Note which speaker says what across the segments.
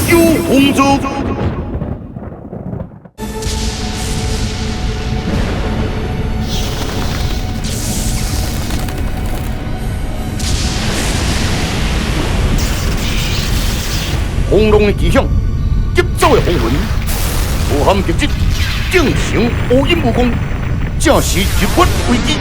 Speaker 1: 九红州。轰隆的巨响，急走的风云，武汉特辑正成乌阴武功，正是日本危机。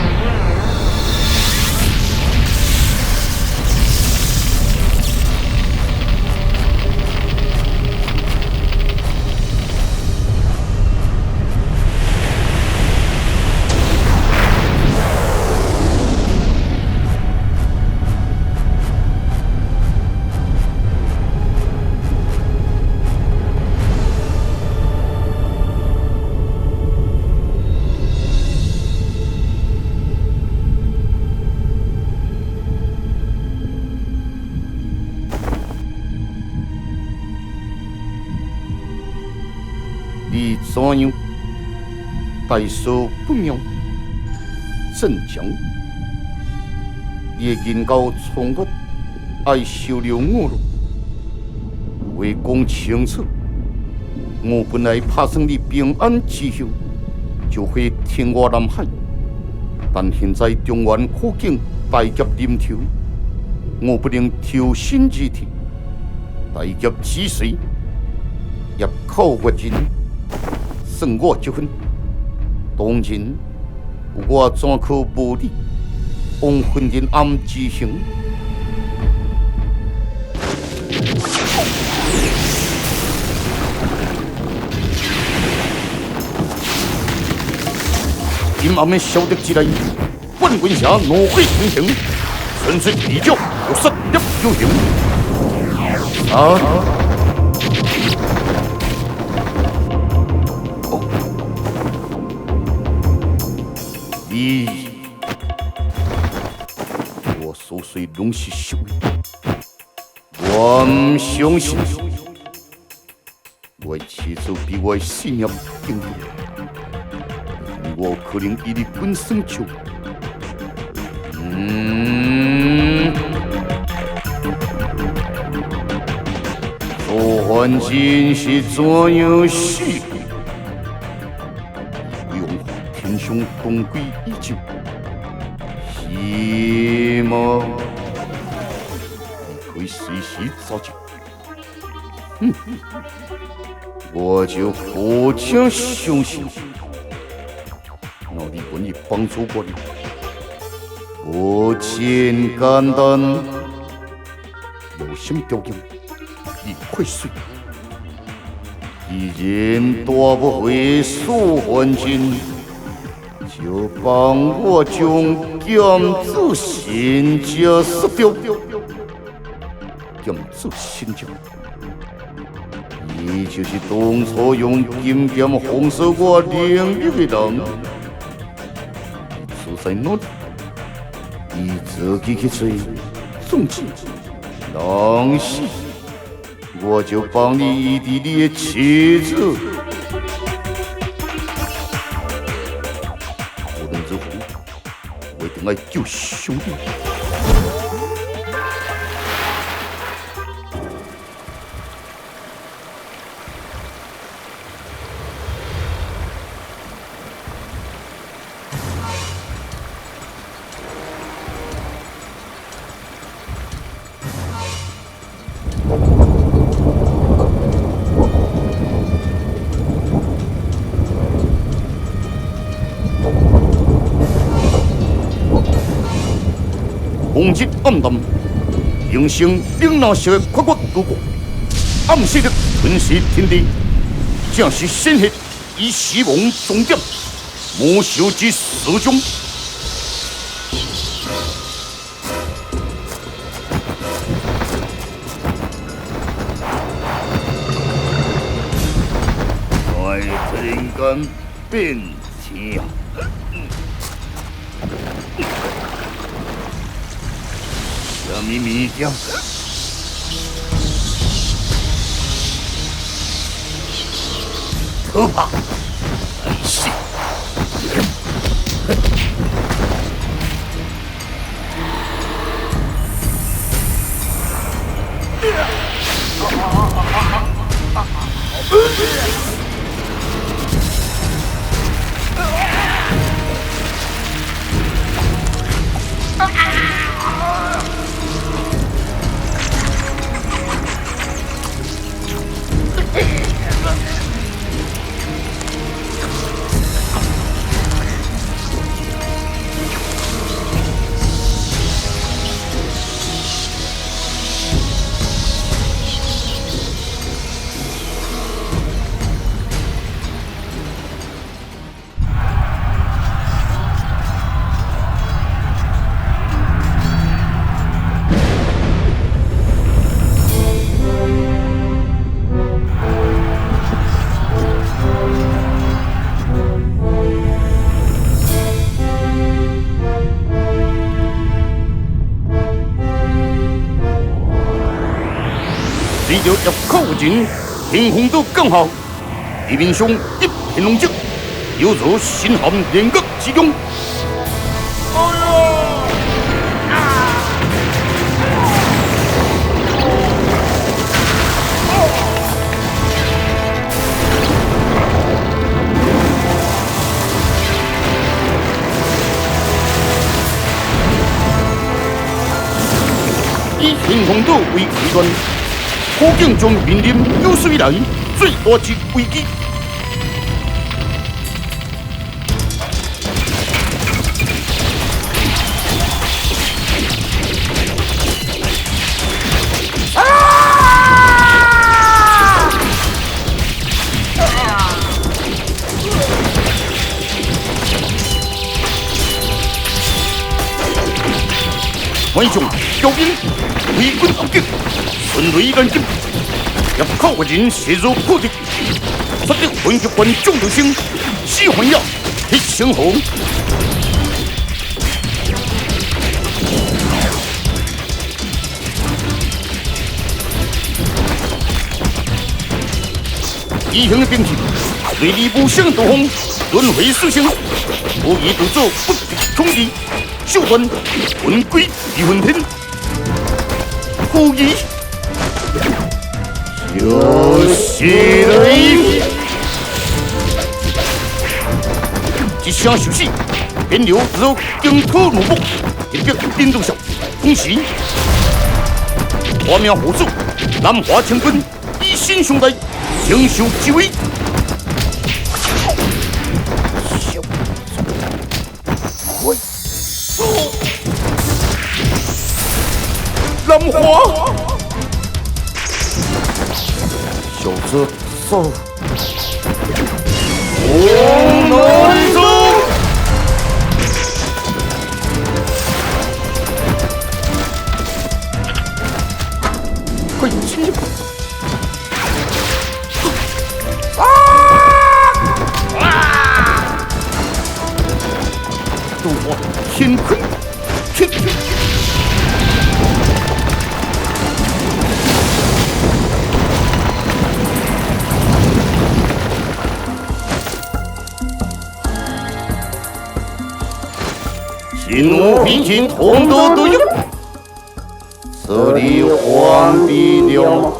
Speaker 1: 你怎样？大事不妙，镇江，你的人高冲突，爱受了我了。为讲清楚，我本来打算你平安之后就会天外南海，但现在中原苦境大劫临头，我不能投身而退。大劫之时，入口越人。算我积分，当然我怎可无理枉混人暗之行？今暗的消敌之内，本军下怒火腾腾，纯粹地脚有杀入有形。我所说拢是实话，我唔相信，我妻子比我信任更多，我可能以你本身就，做环境是怎样死？天上东归已久，希望你可以随时召集。我就不想相信，那你愿意帮助我的，不简单，有什么条件，你快说。既然大不会说环境。就帮我将剑子仙家杀掉，剑子仙家，你就是当初用金剑封锁我领域的人。你住在哪里？你自己去追，总之，当时我就帮你异地你的妻子。我一定要救兄弟！红日暗淡，形成岭南式的跨国帝国，暗示着吞噬天地，正是鲜血以死亡终点，魔兽之始终。在人间变天。什么物件？可怕！是。随着入口前，天风都更好，地面上一片狼藉，犹如深陷炼狱之中。以天风岛为开端。火警将面临有史以来最大之危机。顽强标兵围攻攻击，顺雷眼睛，入口的人射入破敌，杀敌魂血关中流星，死魂呀，一声吼。异形的兵器，雷力无声斗风，轮回苏醒，无意独走不敌冲击。手段魂归离魂天，后羿就是雷，一声休息，便流入惊土怒目，一脚颠倒下，同时画面后手南华清军以身相待，承受之危。南华，小子走，往南走。快进去！斗华天坤，天。心无平静，同道都有。这里完毕了。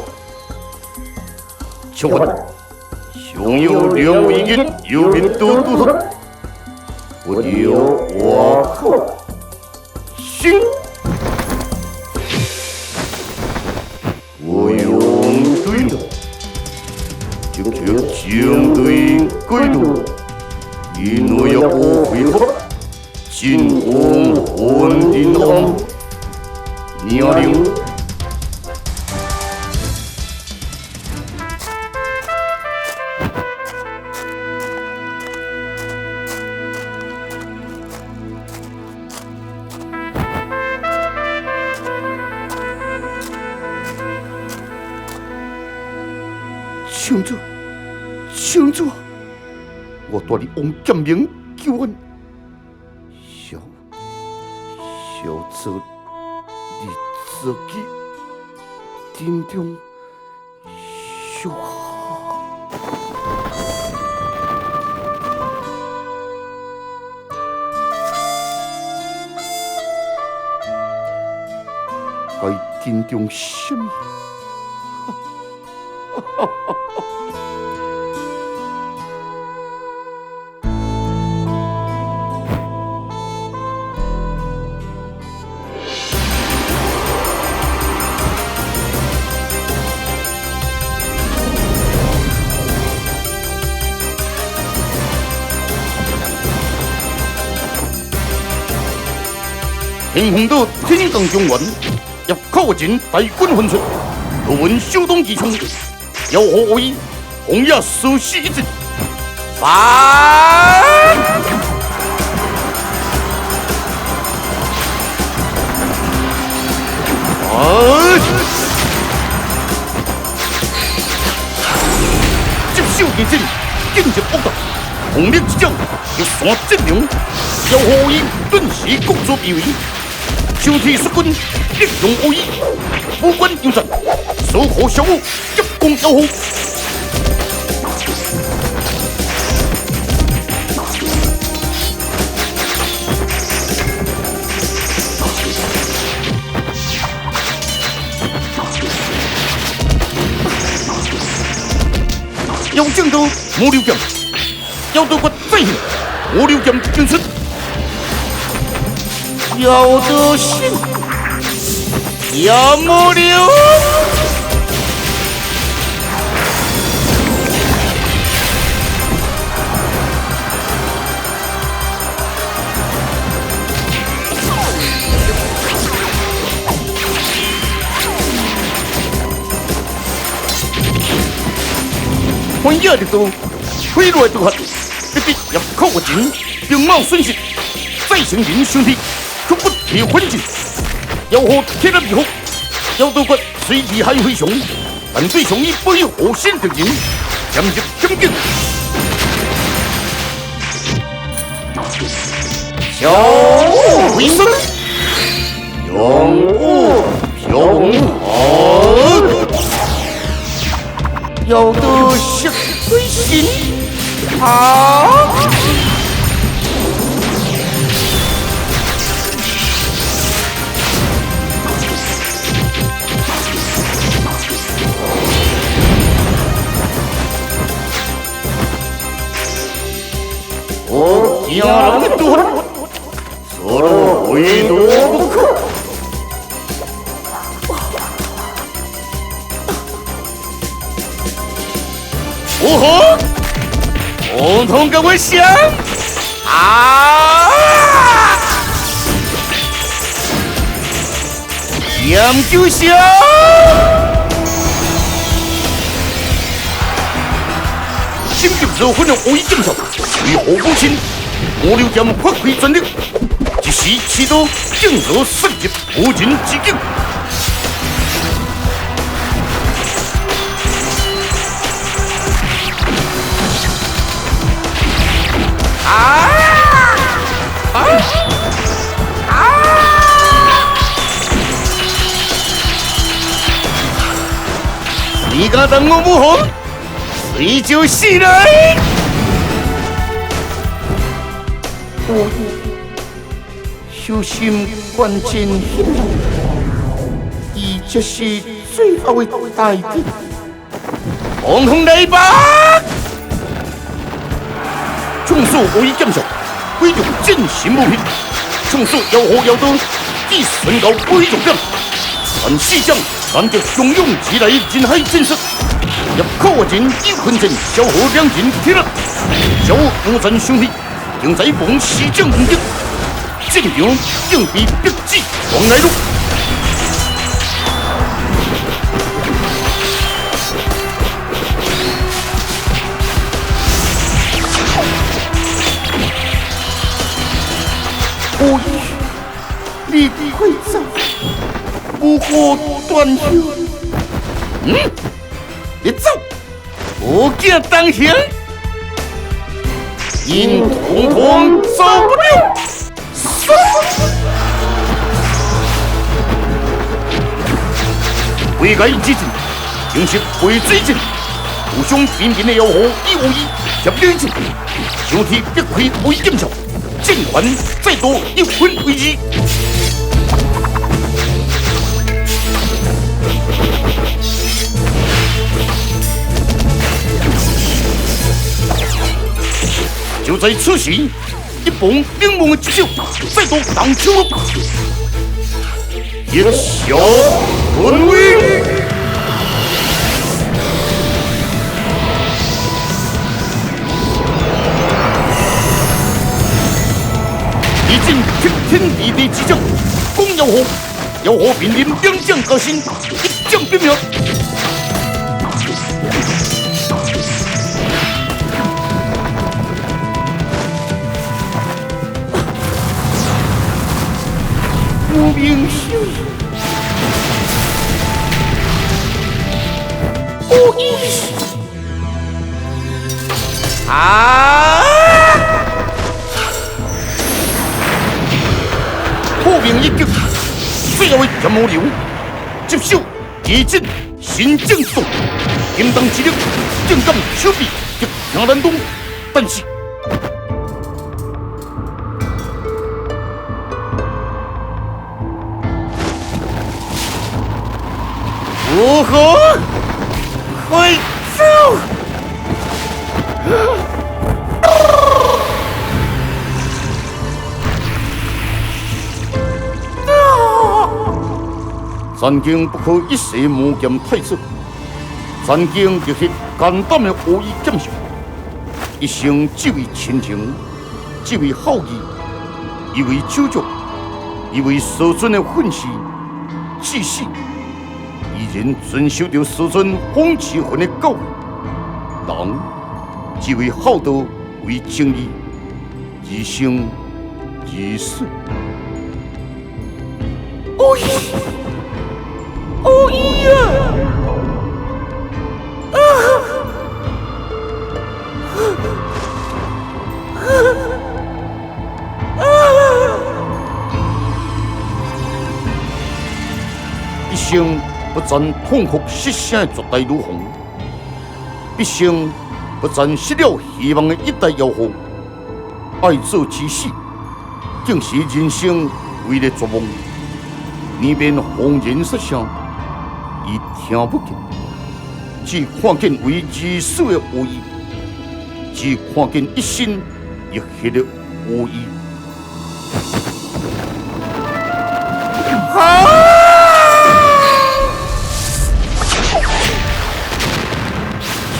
Speaker 1: 请问，熊有两位人，有人都督他，不留我口。行，我用对了，就将对归路，一诺也不回合。金红混丁红，娘灵。请坐，我带你往剑明救恩。小子，你自己心中有好。该心中什么？平衡的天罡中原，也靠近大军分出，我闻修东之冲，要何为红叶所需之？反！接受敌阵，进入恶道，红烈之将有山阵容，要何以顿时各出必为？修体率军，力勇无疑，无关应战，守口小武，急攻要何？要正到魔流剑，要到我再现魔流剑进出，要得胜，要魔流。欢迎的都飞来都合，一定要靠我紧，兵貌顺势，再行人兄弟，可不铁环境，要和铁了以后，要到我随地还会雄，但对雄一不有火线的人，将入将进，小武回身，勇武平和。要得胜归心啊！我家人多，所谓多不可。如何？统统跟我想啊！想就想，心中所分的无一正常，为何不亲？我刘将发挥全力，一时气到正所杀入无人之境。你敢当我不红，谁就是来。修心关键，伊这是最后的代替。红红来吧！冲数无以减少，规定进行不平。冲数要何要多，以身高为重点。但西将难得汹涌起来，人海震慑。入口前一分阵，小河两人铁了。小武五战兄弟正在往西将攻击，阵场硬比逼急往来路。你快走，不过断袖。你走，我见当行，因统统走不了。为该之阵，正是为追阵，互相频频的吆喝，一无一，协力阵，兄弟必开为剑鞘，阵团再多一分为二。就在此时，一帮冷漠的之手再度荡秋了，一小沦为。一阵惊天地地之将，妖火，妖火面临两将革新，一将变命。无名秀，无意啊！破名一击，最后一毛流，接手地震新政动，应当之力，正刚手臂极强难动，但是。如何会走？战经不可一时磨剑太色，战经就是简单的武艺剑术，一生只为亲情，只为好义，一为手足，一为师尊的训示，至死。依然遵守着师尊风气魂的教诲，人只为好道，为正义，一生一世。哦咦，哦咦呀！一生。不赞痛哭失声的绝代如虹，毕生不赞失了希望的一代妖后。爱做之死，竟是人生唯一绝望。耳边风言失声，伊听不见，只看见为至死的无意，只看见一身热血的无意。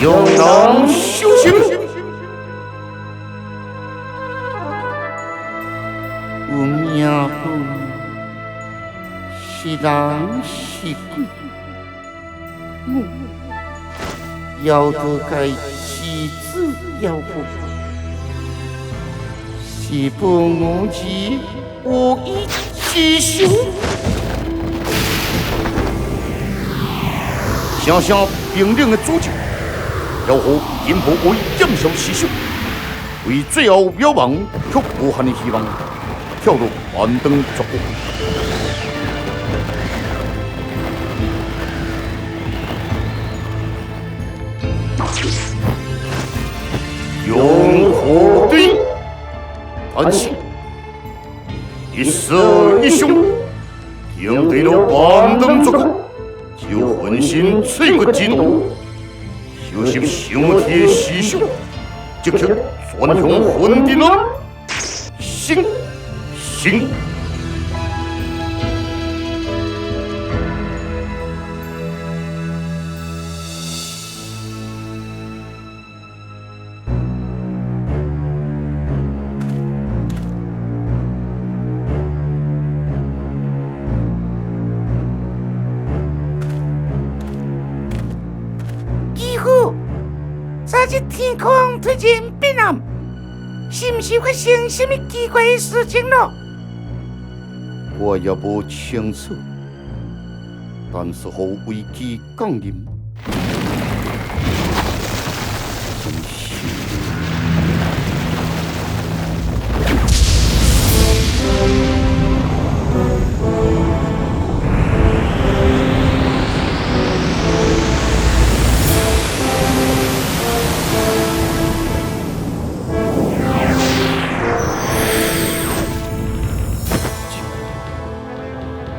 Speaker 1: 有能修行，有命好，是人是鬼，我要得该妻子要不，是不我之无意之修。想想冰冷的主角。妖后因何为剑上牺牲？为最后渺茫却无限的希望，跳入万灯绝国。永火对，但是一死一伤，赢得了万灯绝国，就浑身脆骨激动。就是上天师兄，即刻转向魂殿了。行。
Speaker 2: 这天空突然变暗，是不是发生什么奇怪的事情了？
Speaker 1: 我也不清楚，但是好危机降临。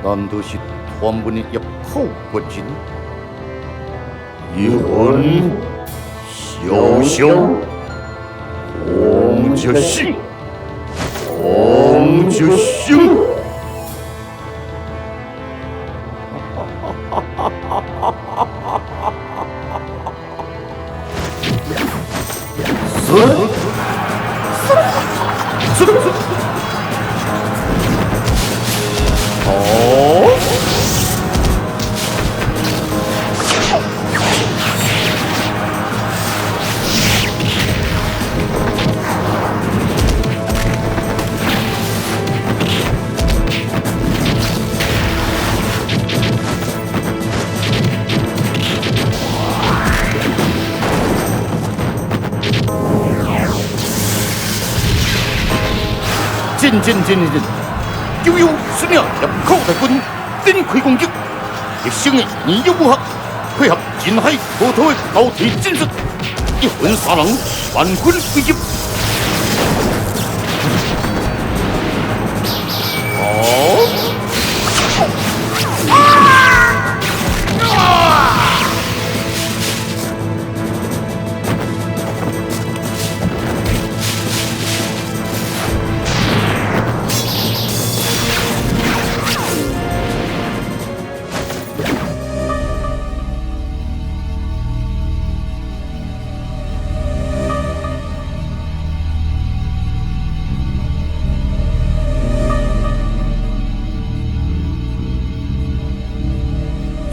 Speaker 1: 难道是传闻的入口不进？一魂小小，红着心，红着心。是。就有10名入口大军展开攻击，一生的年幼武学配合近海滔滔的高铁战术，一魂杀人，万军归集。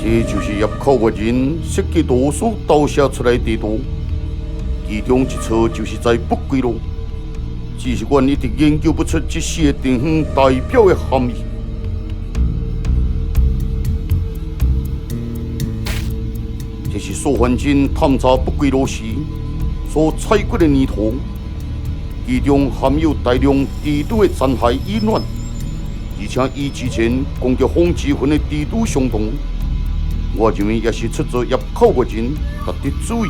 Speaker 1: 这就是入口的人设计图所投射出来的地图，其中一处就是在北归路。只是阮一直研究不出这四个地方代表的含义。这是苏焕真探查北归路时所采掘的泥土，其中含有大量地图的残骸遗卵，而且与之前攻击风之魂的地图相同。我认为也是出自入口的人特地注意。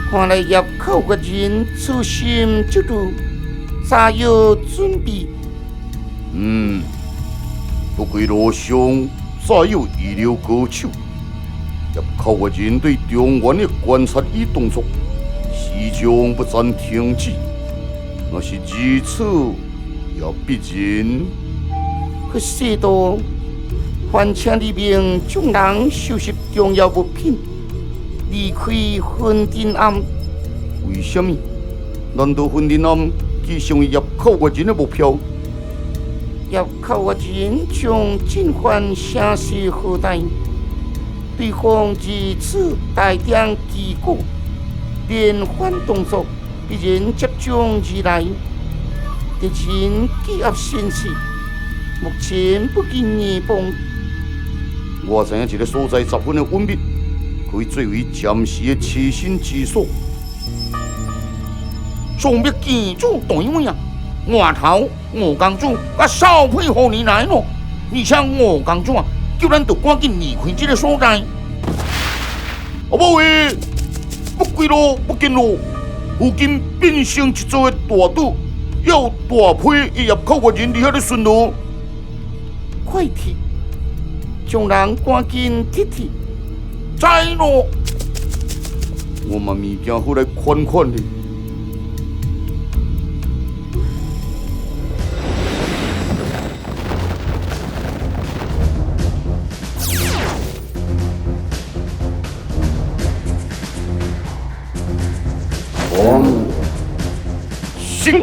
Speaker 2: 看来入口的人处心积虑，早有准备。
Speaker 1: 不归路上早有预料高手。入口的人对中原的观察与动作，始终不暂停止。若是如此，也必然
Speaker 2: 去世道。还请里面众人收拾重要物品，离开婚姻庵。
Speaker 1: 为什么？难道婚姻庵既成为入口的人的目标？
Speaker 2: 入口的人将进犯城市后代，对方如此大胆奇果，连环动作必然接踵而来，敌人积压心势，目前不禁耳旁。
Speaker 1: 我知影一个所在十分的隐秘，可以作为暂时的栖身之所。
Speaker 2: 上要见主台位啊！外头吴公主甲少配合你来咯，而且吴公主啊，叫咱得赶紧离开这个所在。
Speaker 1: 阿母诶，不归路不见路，附近变成一座的大岛，要大批的入口的人伫遐咧巡逻。
Speaker 2: 快去！将人赶紧踢踢，知咯！
Speaker 1: 我嘛物件好来看看咧。行。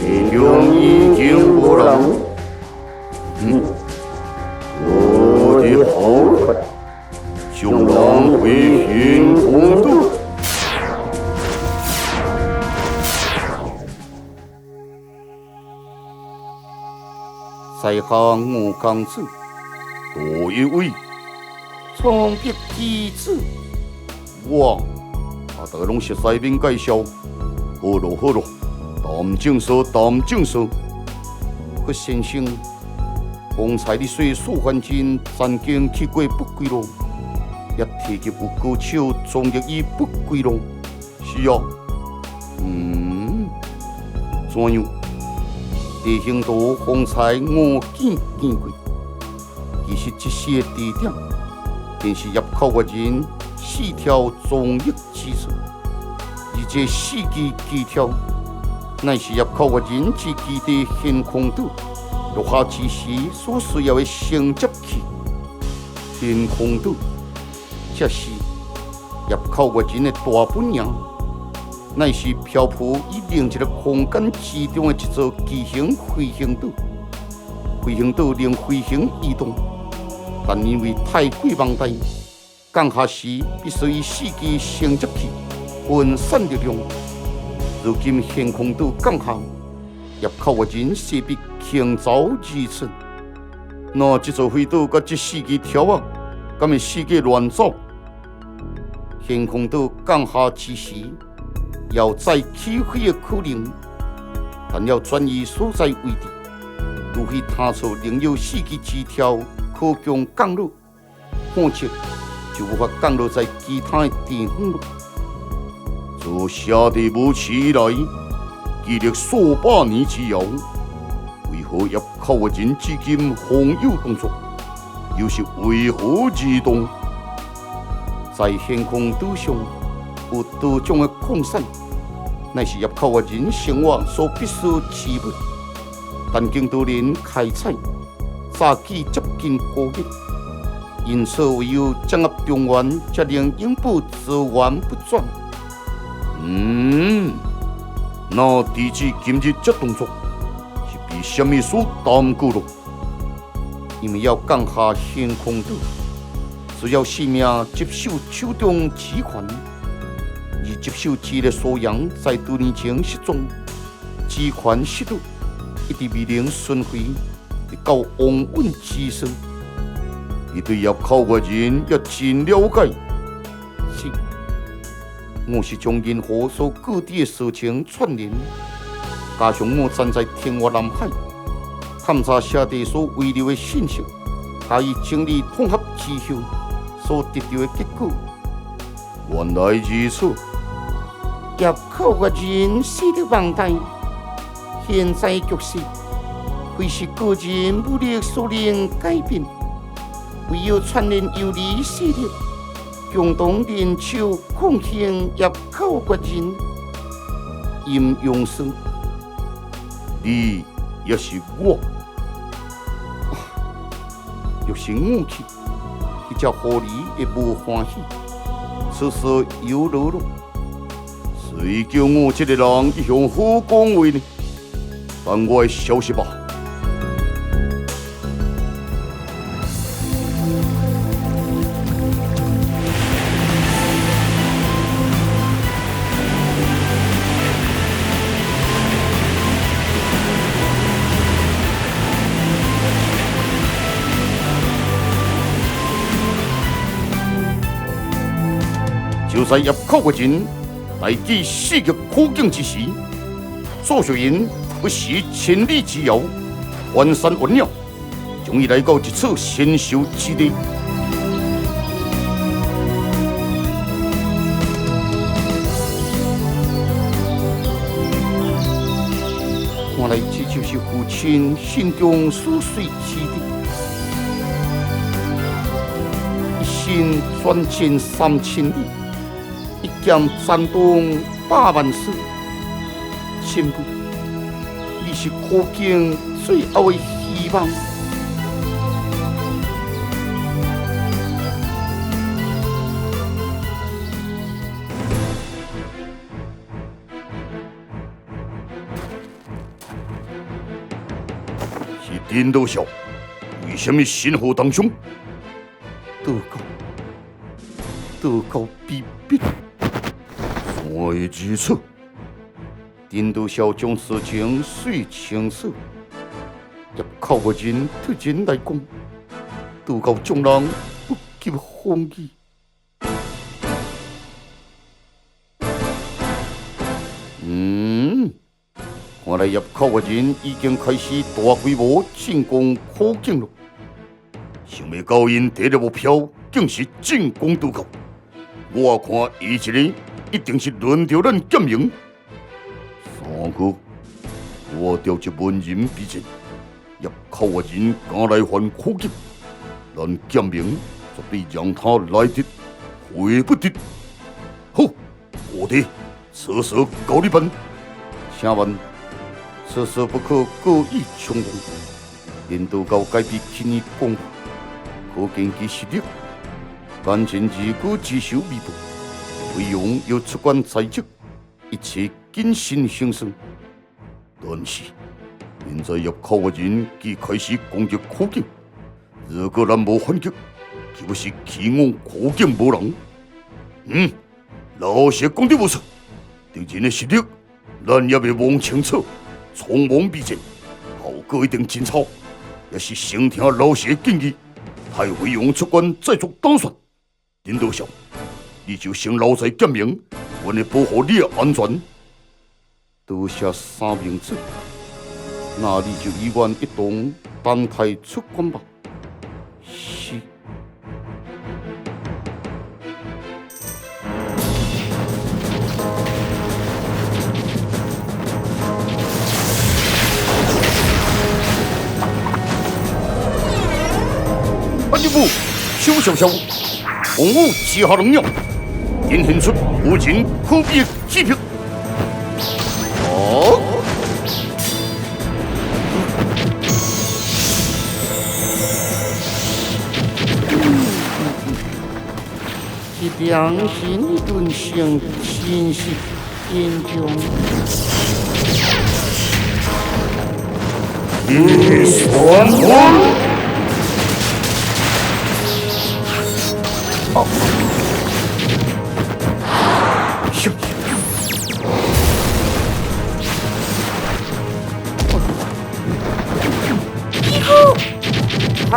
Speaker 1: 天中已经无人，我的好快，将人回天空度。在下吴公子，多一位。
Speaker 2: 从别弟子，
Speaker 1: 我大家拢熟悉免介绍。好咯好咯。谈正事，谈正事。屈先生，方才你说苏焕真曾经去过北归路，也提及有高手撞入于北归路。是啊，怎样？地形图方才我见过，其实这些地点，便是入口的人4条撞入之处，而这4支枝条。乃是入口的人之基地现空岛落下之时所需要的承接器。现空岛，这是入口的人的大本营，乃是漂浮于另一个空间之中的一座巨型飞行岛。飞行岛能飞行移动，但因为太过庞大，降下时必须以4支承接器分散力量。如今天空岛降下，入口的人势必轻招而出。那这座飞岛甲这4支条啊，敢会世界乱走？天空岛降下之时，要再起飞的可能，但要转移所在位置，除非探出另有4支枝条可供降落，否则就无法降落在其他的地方了。自下地无耻以来，经历数百年之遥，为何入口的人至今方有动作？又是为何而动？在天空岛上有多种的矿产，乃是入口的人生活所必须之物。但经多年开采，早期接近枯竭，因此唯有掌握中原，才能永保资源不转。那地址今日这动作是被什么所耽搁了？因为要降下天空岛，需要性命接受手中之权，而接受之的素养在多年前失踪，之权失落，一直未能顺回，直到亡稳之时。你对入口的人也真了解。是，我是将银河所各地的事情串联，加上我站在天外南海，探查下地所遗留的信息，加以整理统合之后所得到的结果。原来如此。
Speaker 2: 入口的人死得忘带，现在局势非是个人武力所能改变，唯有串联有利势力，共同联手抗衡入口的人。阴阳师，
Speaker 1: 你也是我。若是我去，迄只狐狸会无欢喜，此事有落了。谁叫我这个人一向好讲话呢？等我的消息吧。就在入口的人来记4个苦境之时，所属人不惜千里之遥，翻山越岭，终于来到一处仙修之地。看来这就是父亲心中所碎之地。一心专chiến3000里。一剑斩动100万师，前辈，你是苦境最后的希望。是颠倒笑，为什么心火当中？得到逼迫。原来如此，颠倒笑将事情说清楚。入口的人对人来讲，得到众人不及防御。看来入口的人已经开始大规模进攻苦境了。想要到因第一个目标，竟是进攻渡口。我看伊一个一定是轮到咱剑营。三哥，我调一文人逼阵，入口的人敢来犯苦境，咱剑营绝对让他来得回不得。好，我弟，此事交你办。请问，此事不可故意冲动，连渡口改变轻易功夫，可见其实力。眼前如果自首未卜，费用又出关在即，一切谨慎行事。但是现在入口的人既开始攻击苦境，如果咱无反击，岂不是欺我苦境无人？老实讲得无错，敌人的实力，咱也未望清楚，匆忙逼阵，后果一定真差。也是先听老实建议，还未用出关再做打算。林德孝，你就先留在剑明，我来保护你的安全。得下三明治，那你就一愿一同单台出关吧。是。安吉部，邱小小，洪武旗下龙鸟，展现出无尽可比的气魄。哦。
Speaker 2: 一良心一顿性信息研究。
Speaker 1: 一双魂。哦。行。
Speaker 2: 一个。啊！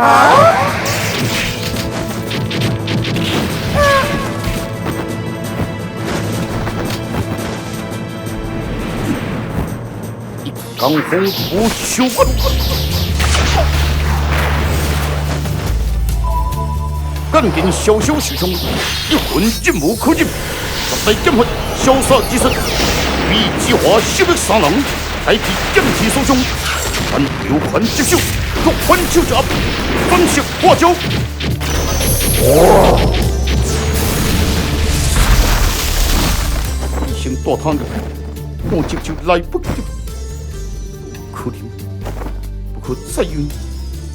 Speaker 1: 刚红不休关，赶紧小小师兄，一魂进无可进，十代剑魂潇洒之身，为计划消灭三人，代替剑气所凶，但刘款接手，各款手夹，反射化招。哇！一声大汤的，我这就来不及。可能不可再用，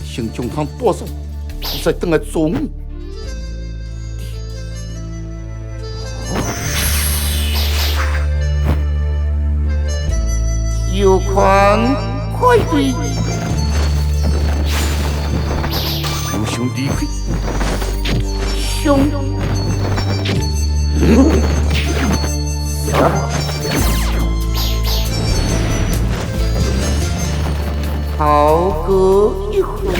Speaker 1: 先将他带走，再等来做梦。
Speaker 2: 有款快对，
Speaker 1: 有想离开，
Speaker 2: 兄。好个一魂！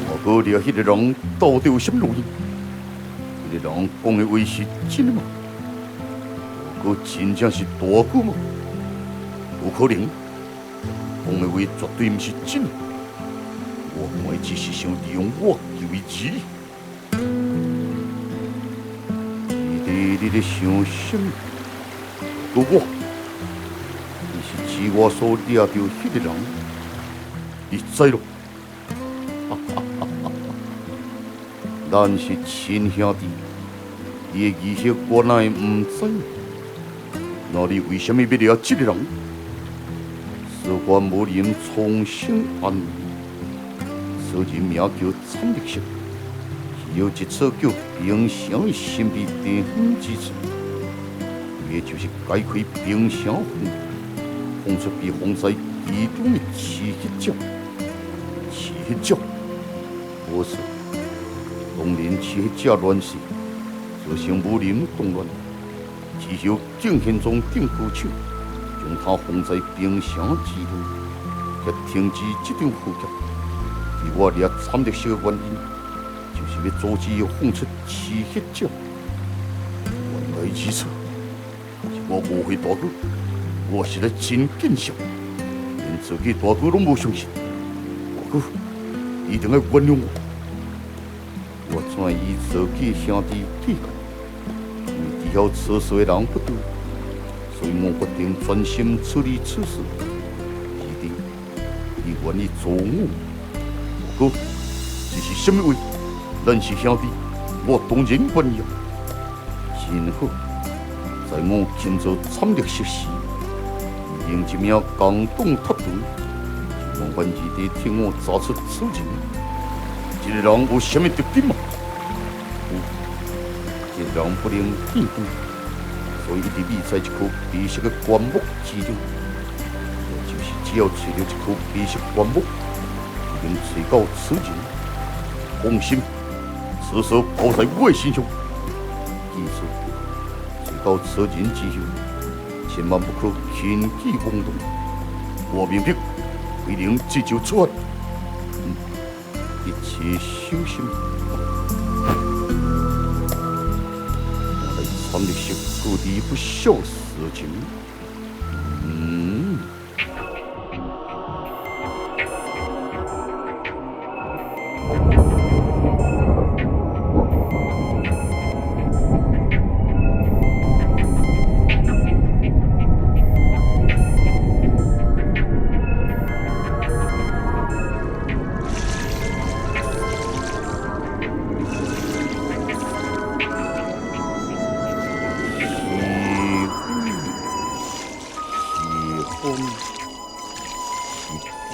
Speaker 1: 我哥俩迄个人到底有什么路因？迄个人讲的话是真的吗？我哥真正是大哥吗？有可能，讲的话绝对不是真的。我看伊只是想利用我救伊自己。你咧想什么？哥我，你是指我所掠到迄个人，你知咯？哈哈哈哈！咱是亲兄弟，你的义气我哪会唔知？那你为什么要掠这个人？事关无人重新安慰。此人名叫参力士，有一册叫冰箱的神秘地方之处，也就是解开冰箱封，放出被封在其中的漆黑角。漆黑角，不是，当年漆黑角乱世，造成无人动乱，只有郑宪宗定高手，将他封在冰箱之内，才停止这场呼吸。而我掠参力士的原因，就是要阻止伊放出漆黑角。原来如此，是我误会大哥，我实在真见笑，连自己大哥拢无相信。大哥，一定要原谅我。我怎以自己兄弟计较？因为知晓此事的人不多，所以我决定专心处理此事。弟弟，你愿意做我？哥，这是什么话？咱是兄弟，我当然愿意。真好，在我亲做参力士时，用一名钢洞塔队，我愿意地替我查出此人。这个人有什么特点吗？有，这个人不能变动，所以一直立在一棵白色的灌木之中。也就是只要找到一棵白色灌木。能找到此人，放心，此事报在我的身上。因此，最到此人之后，千万不可轻举妄动。我明白，为令这就出发，一切小心。我来参历些各地不孝事情。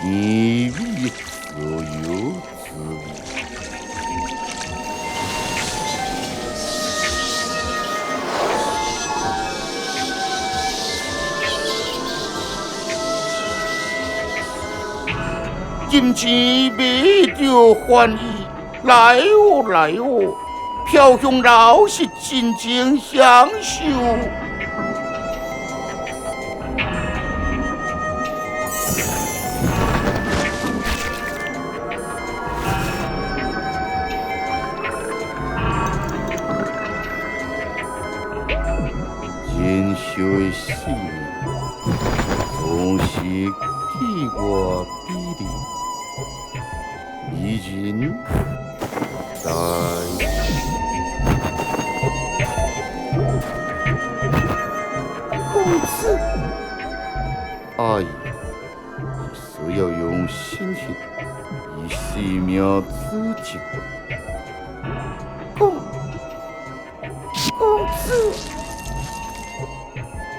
Speaker 1: 地位自由之力。
Speaker 2: 今次未着欢喜，来哦来哦，飘香老是真正享受。
Speaker 1: 人生的事，总是计划比例，一人在。
Speaker 2: 公子，
Speaker 1: 爱是要用心血，以性命之情。
Speaker 2: 公子。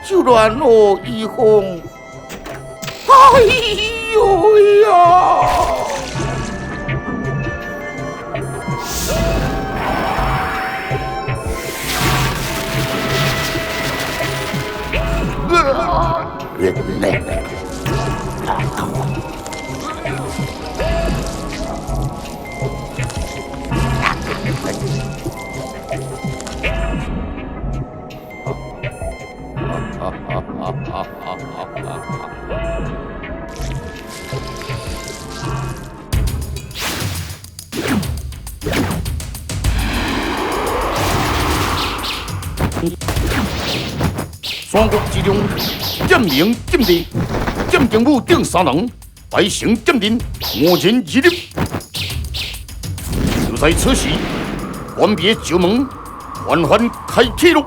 Speaker 2: 就乱我一哄，哎呦呀！
Speaker 1: 三国之中，剑明、剑帝、剑景武等三人，百姓剑林，我人一力。就在此时，关别九门，缓缓开启了。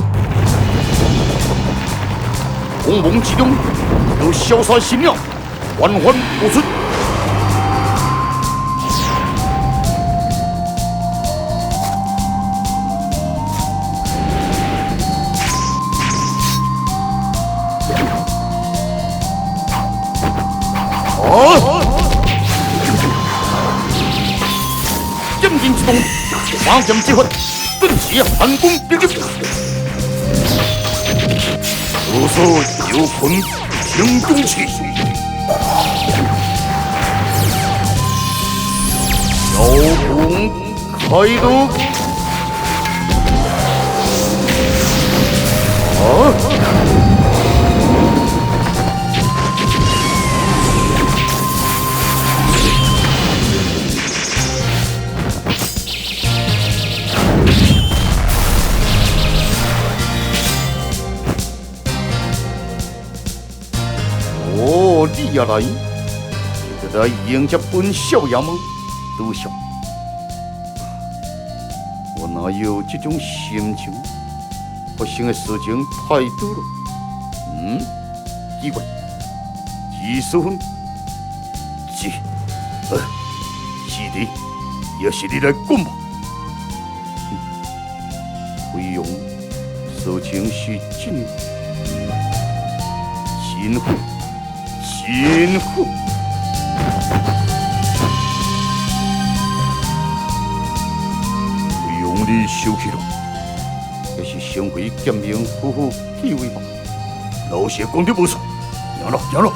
Speaker 1: 鸿蒙之中，有潇洒新娘，缓缓播出。剑劲之动，马剑之魂，顿起寒宫兵刃。此时有困平中气，小弓开得。你也来，就来迎接本少爷吗？多少？我哪有这种心情？发生的事情太多了。奇怪，20分，是的，也是你来讲吧。费用，事情是真的，真好。真好！不用你收起了，这是省会剑明夫妇地位吧？老谢讲的不错，赢了，赢了！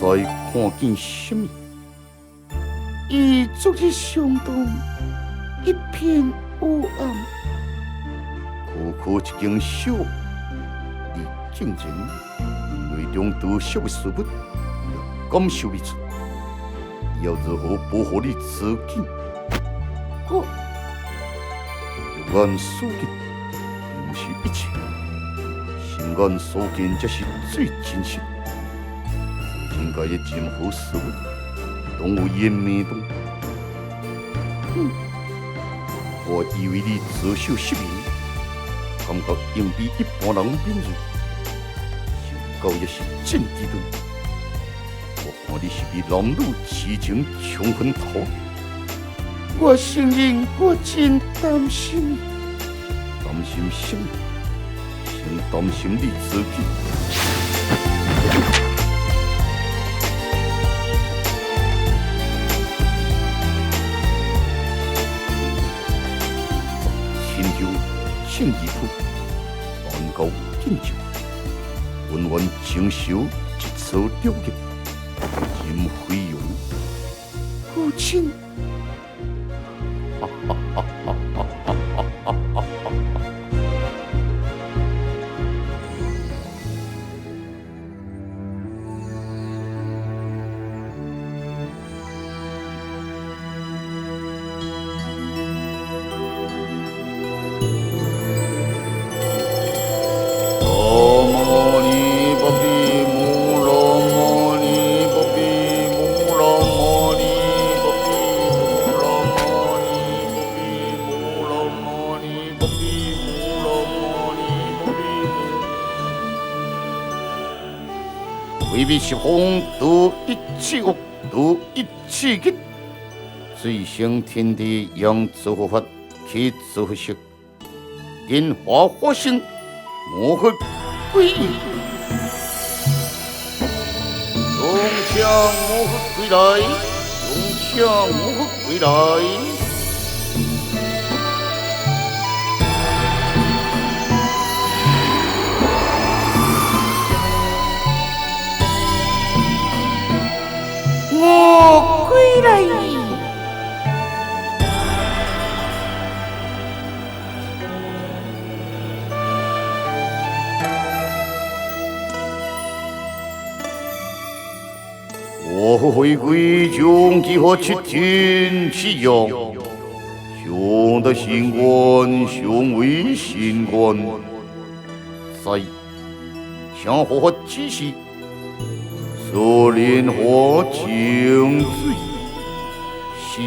Speaker 1: 在看见什么？
Speaker 2: 伊昨日上东一片乌暗，
Speaker 1: 可一间小屋，离竟然内中都小的事物，也感受不出。要如何保护你自己？
Speaker 2: 我
Speaker 1: 肉眼所见不是一切，心眼所见才是最真实。世间的任何事物，拢有伊的面洞。我以为你自首失明，感觉应比一般人敏锐，想到也是真低钝。我看你是比男女痴情冲昏头。
Speaker 2: 我承认我真担心你。
Speaker 1: 担心什么？先担心你自己。亲友情义谱，万高敬重，温婉情深，一草了然，任飞扬。
Speaker 2: 父亲。为避十方得一切恶，得一切吉。水生天地，养诸佛法，启诸佛识。莲花化身，魔合归一。龙枪魔合归来，龙枪魔合归来。我归来。
Speaker 1: 我回归将计划七天七阳，上得新官，上为新官，在向何法之时。说莲花清水，是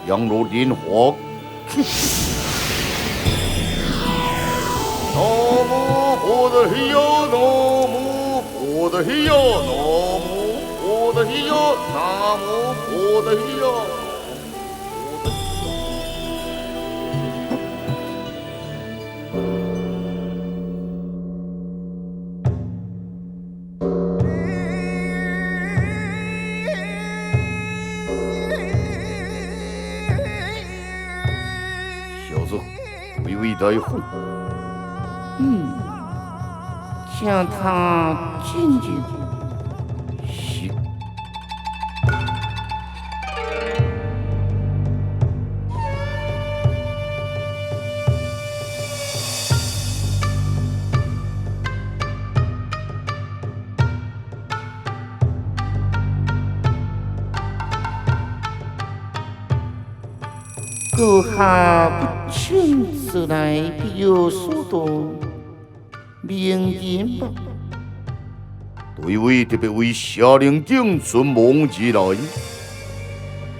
Speaker 1: 杨罗莲花去。南无佛的嘿呀，南无佛的嘿呀，南无佛的嘿呀，南无佛的嘿呀。微微大呼，
Speaker 2: 将他进入。
Speaker 1: 是。
Speaker 2: 阁下不请自来，必有所动，明言吧。
Speaker 1: 对位特别为下令顶存梦而来。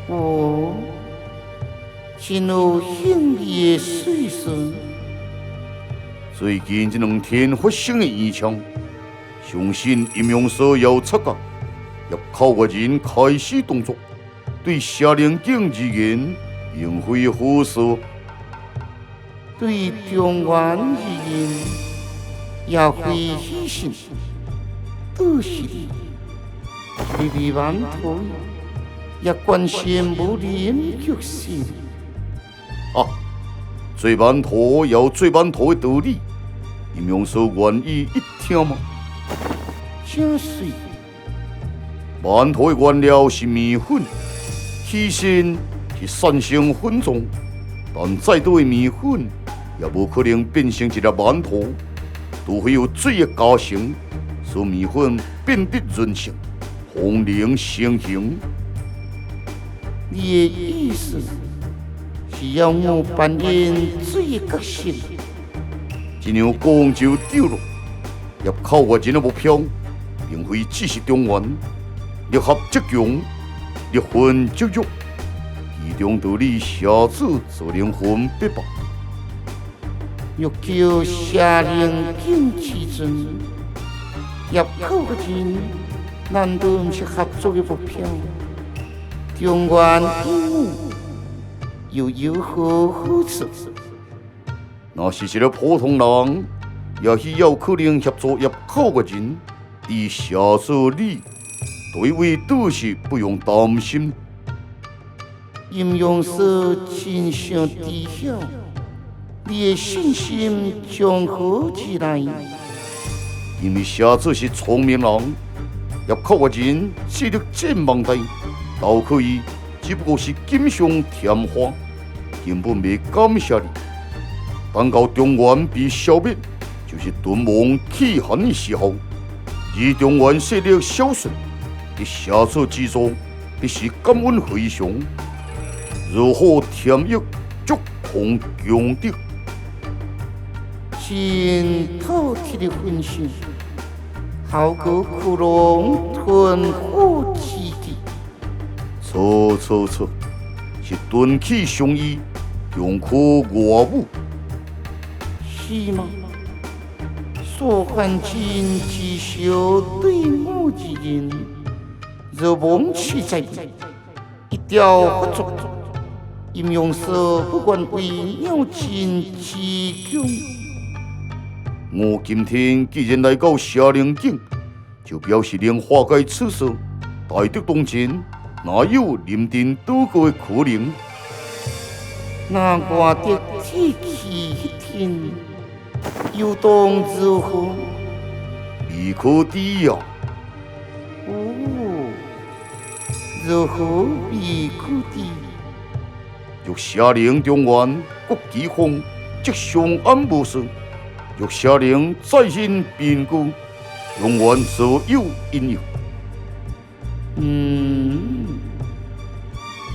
Speaker 2: 我真有兴义的水顺。
Speaker 1: 最近这两天发生的异常，相信阴阳所要察觉，入口的人开始动作，对下令顶之言。并非好事。
Speaker 2: 对中原而言，也非喜讯。都是你，你万头也关心无廉局势。
Speaker 1: 做馒头有做馒头的道理，阴阳所愿意一听吗？
Speaker 2: 真水，
Speaker 1: 馒头的原料是面粉，起身是散成粉状，但再多的面粉也无可能变成一粒馒头，除非有水的加成，使面粉变得润性，红能成型。
Speaker 2: 你的意思是要我扮演水的角色？
Speaker 1: 这样讲就对了。入口外人的目标，并非只是中原，立合则强，立分则弱，其中道理下子则能分别吧。
Speaker 2: 欲叫下令警之阵，入口的人难道不是合作的目标？中原义务又有何好处？
Speaker 1: 若是一个普通人，也需要可能协助入口的人，以下做理，对位都是不用担心。
Speaker 2: 阴阳师真相知晓，你的信心从何而来？
Speaker 1: 因为下子是聪明人，入口的人实力这么大，倒可以只不过是锦上添花，根本未感谢你。等到中原被消灭，就是屯王气寒的时候，而中原势力消损，你下次之中必须感恩非常，如何添益，足同强敌。
Speaker 2: 真透彻的分析，好过窟窿吞虎之计。
Speaker 1: 错，是敦气相依，强可外武。
Speaker 2: 是吗？所犯尽之小对我之人，若忘记在地，一条不足。阴阳师不管为了尽之强。
Speaker 1: 我今天既然来到夏陵境，就表示能化解此事，大德当前，哪有临阵倒戈的可能？
Speaker 2: 那我的天气一天，又当如何？
Speaker 1: 未可抵呀！
Speaker 2: 哦，如何未可抵？
Speaker 1: 若夏陵中原国饥荒，即相安无事；若夏陵再现变故，中原自有因由。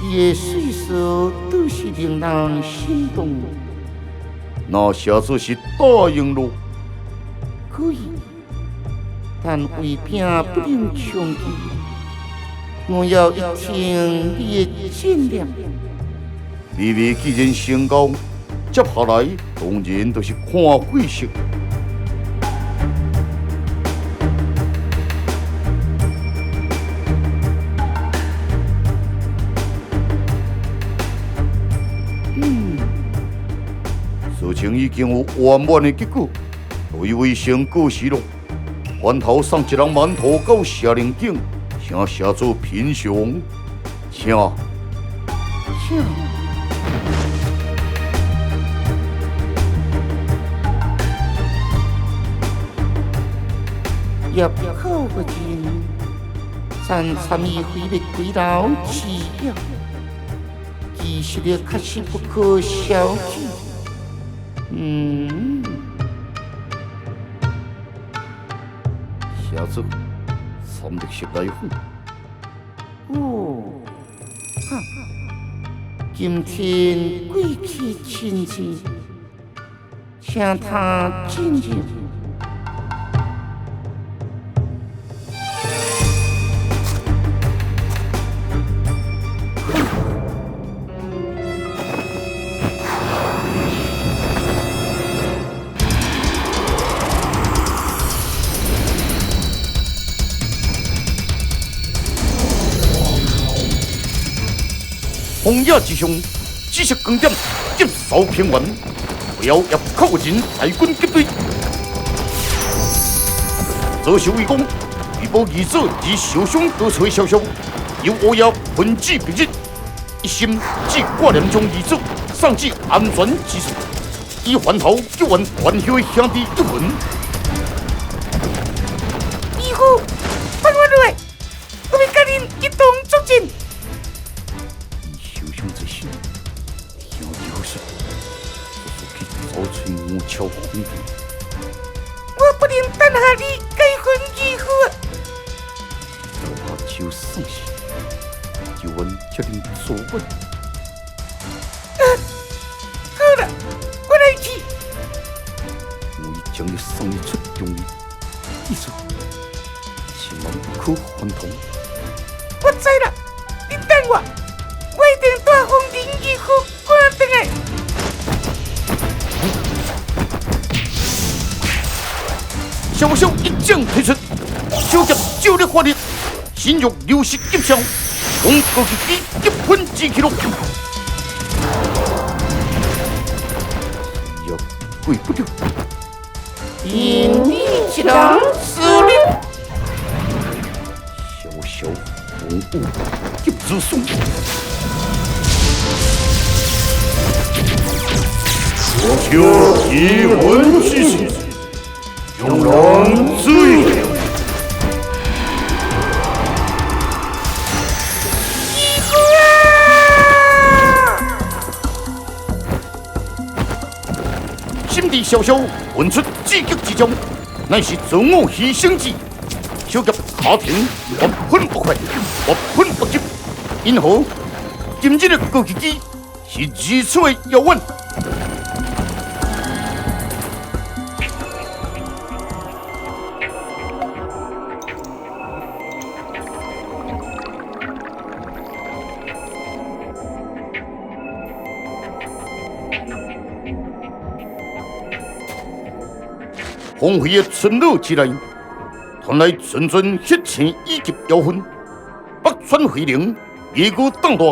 Speaker 2: 你的水手都是令人心动。
Speaker 1: 那下次是答应了。
Speaker 2: 可以，但为拼不能长期。我要一听你的尽量。
Speaker 1: 微微既然升高，接下来当然就是看贵色。事情已经有圆满的结果，对卫生过时了。番头送一人馒头到夏陵境，请下做品尝，请。
Speaker 2: 入口的人，参与毁灭鬼佬之业，其实力确实不可小觑。
Speaker 1: 下次360来分。
Speaker 2: 哦，今天贵气亲戚，请他进入。
Speaker 1: 荒野之上，知识光点接受平原，不要入口人大军击队。左手为公，预报二者以受伤多处消息，由乌鸦分子并进，一心只挂念将二者送至安全之处，以环头救援团乡的兄弟一魂。
Speaker 2: 义父，放我入来，我们赶一同作战。
Speaker 1: 以受伤之心，听有声，速速去找出木桥红军。
Speaker 2: 我不能等下你改分如何？
Speaker 1: 我就送死，就问这里做问。
Speaker 2: 好了，我来去。
Speaker 1: 我已将你送出中里，记住，千万不可还童。
Speaker 2: 我知了，你等我，我一定带红林如何赶回来。
Speaker 1: 小小一将推出，小将就力发力，心欲流失急上，红高级一分之记录。要跪不了。
Speaker 2: 引力之狼司令，
Speaker 1: 小小红雾一直送。就一魂之心，勇狼之勇。心地小小闻出至极之中，乃是自我牺牲之。小甲下庭我喷不快，我喷不急，因何今日的高级机是如此的遥远？红会的春露之内，传来阵阵血腥以及妖魂。北川回灵野狗当大，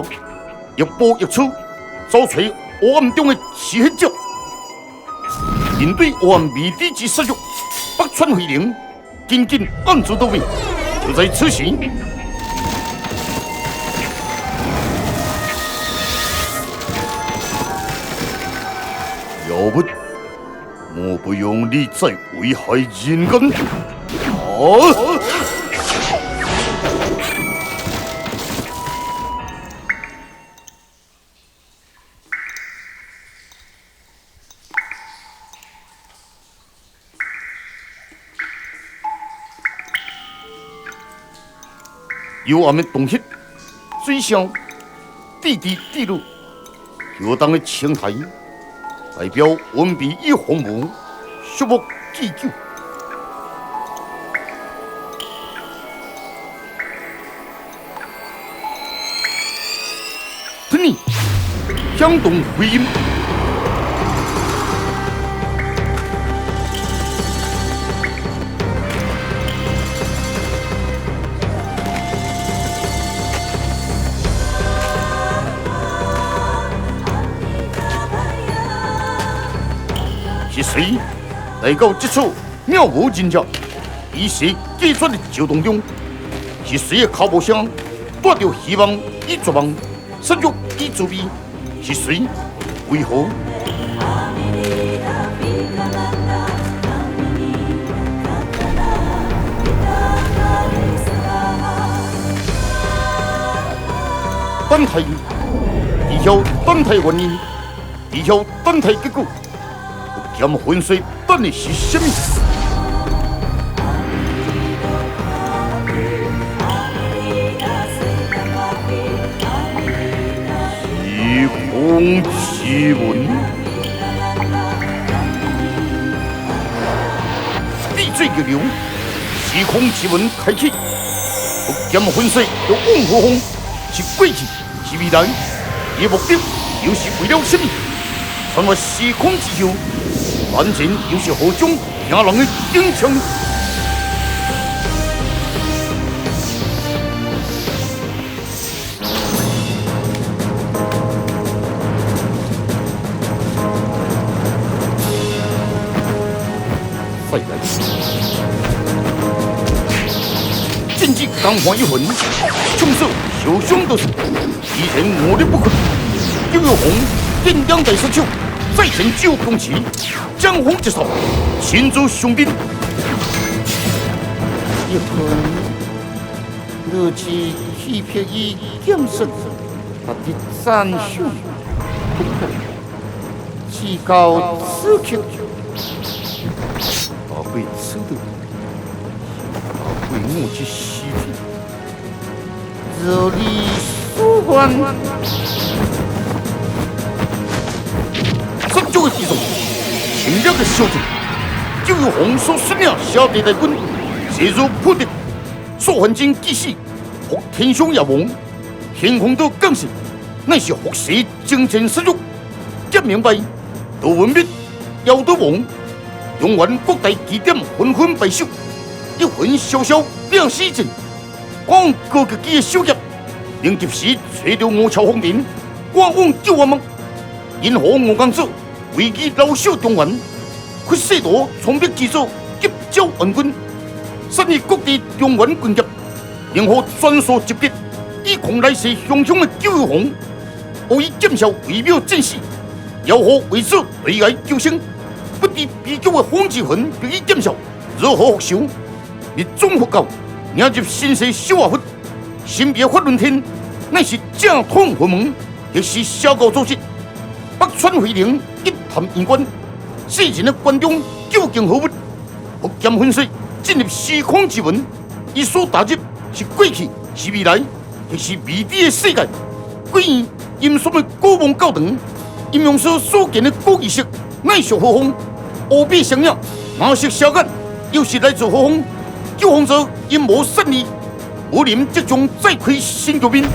Speaker 1: 越播越出，找找黑暗中的刺血者。面对黑暗未知之杀戮，北川回灵紧紧按住到位。就在此时，要不。我不用你再危害人间！幽暗的洞穴，水上滴滴滴落，飘荡的青苔。代表文笔与红木，树木祭酒。听你响动回音，是谁来到这处渺无人家？以谁计算的桥洞中？是谁的脚步声带着希望与绝望，杀戮与自卑？是谁？为何？等待，知晓等待原因，知晓等待结果。不减浑水等的是什么？时空之门，地水逆流，时空之门开启。不减浑水有往何方？是过去，是未来。伊目的又是为了什么？穿越时空之后，眼前又是何种惊人的景象？再来，剑击刚换一魂，凶手受伤得手，依然我力不困。又有红电两代失手，再现九空旗，江红之手，擒住雄兵。
Speaker 2: 一魂，如此欺骗与检视，他的赞赏不可，至高此刻，
Speaker 1: 大鬼吃的，大鬼我去洗皮，
Speaker 2: 热力舒缓，
Speaker 1: 这个地方，侵略的小子，就有红手十两小弟来滚，射入破敌，所环境继续，或天凶也亡，天空都更新，乃是学习精神十足，一明白，都文明，要得亡，用完各大据点纷纷败守，一魂小小两死阵，光各个己的手业，临急时找到我朝皇庭，我往救我们，因何我讲说？危机老小中原，屈世道从灭之手，急召援军，杀灭各地中原军业，任何专属集结，以恐来势汹汹的救护洪，我以见效为妙战士，要何为此为爱救生，不敌比较的黄之魂，必以见效，如何复仇？你总复告，引入新世小华佛，新别法论天，乃是正统佛门，亦是小高组织。北川回灵一探医官，世人的观众究竟何物？福剑分析进入时空之门，伊所踏入是过去，是未来，亦是未知的世界。诡异阴森的古墓教堂，阴阳师所见的古仪式，乃属何方？乌比相影，马色小眼，又是来自何方？救亡者阴谋胜利，武林即将再开新局面。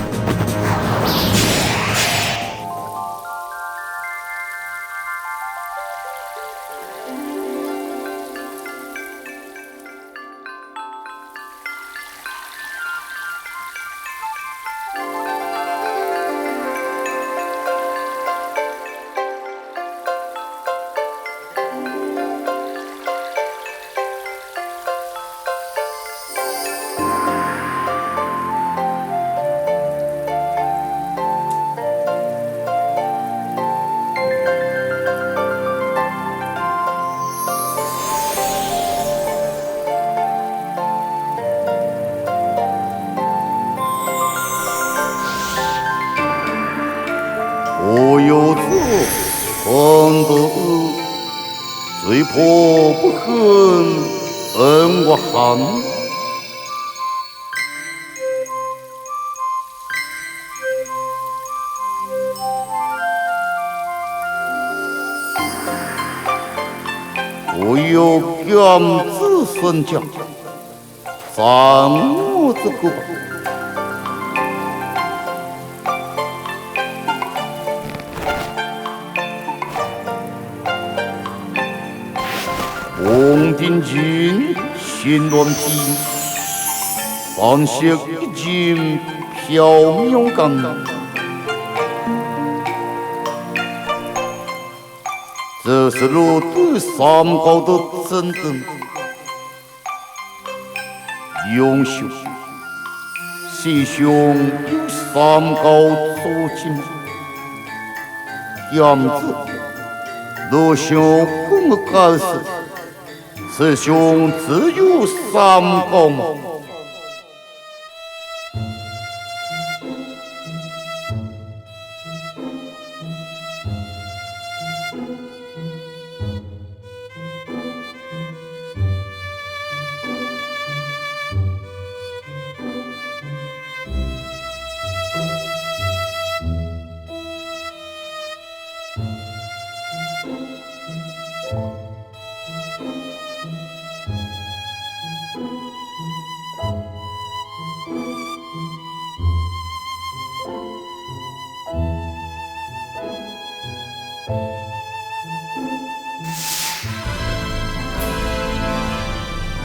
Speaker 1: 我有错，恨不恶，最破不恨，恩我寒。我有剑子神将，斩我之骨。红顶军新乱披，三色一金飘渺港。这是路途三高的真正英雄，师兄有三高作尽，样子若想不干事。师兄只有三高吗？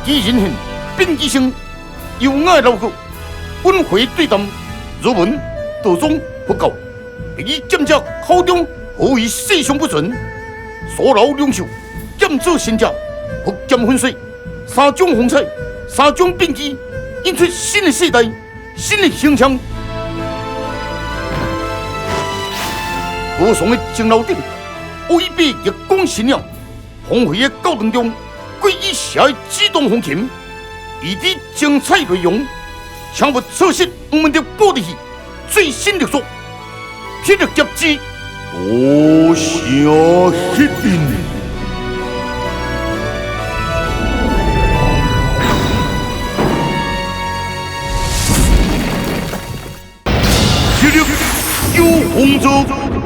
Speaker 1: 几人恨，并几声，有爱老狗，温回对谈，如闻道中不告，并以剑者口中何以世上不准，所劳两手，剑者仙者，福剑粉碎，三种风采，三种兵器，引出新的时代，新的形象。高耸的钟楼顶，威逼日光新亮，峰回的高堂中。诡异下的激动风琴，以的精彩内容，抢不测试我们的报的戏，最新的说，霹雳夹击，多下一定。霹雳有红州。